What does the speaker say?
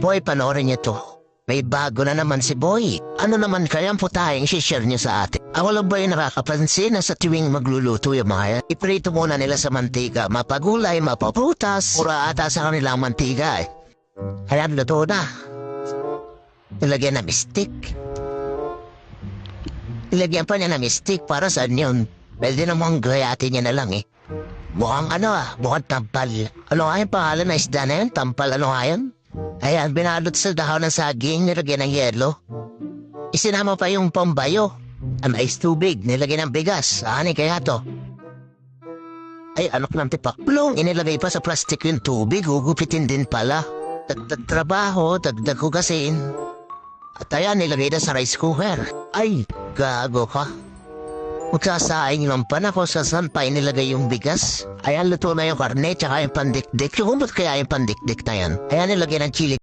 Boy, panoorin niyo to. May bago na naman si Boy. Ano naman kaya ang putahing share niyo sa atin? Ako lang ba yung nakakapansin na sa tuwing magluluto yung mga yan? Iprito muna nila sa mantika, mapagulay, mapaprutas. Pura ata sa kanilang mantika eh. Ayan, luto na. Ilagyan na mistik. Ilagyan pa niya na mistik para saan yun? Pwede namang gayatin niya na lang eh. Mukhang mukhang tampal. Ano nga yung pangalan na isda na yun? Tampal ano nga yun? Ayan, binalot sa dahon ng saging, nilagyan ng yelo. Isinama pa yung pambayo. Mais tubig, nilagyan ng bigas. Ani kaya to? Ay, ano ka ng tipaklong? Inilagay pa sa plastic yung tubig, hugupitin din pala. Dagdag trabaho, dagdag hugasin. At ayan, nilagay na sa rice cooker. Ay, gago ka. Magsasaing lang pa na kung saan pa inilagay yung bigas. Ayan, luto na yung karne, tsaka yung pandikdik. Yung ba't kaya yung pandikdik na yan? Ayan, nilagay ng chili.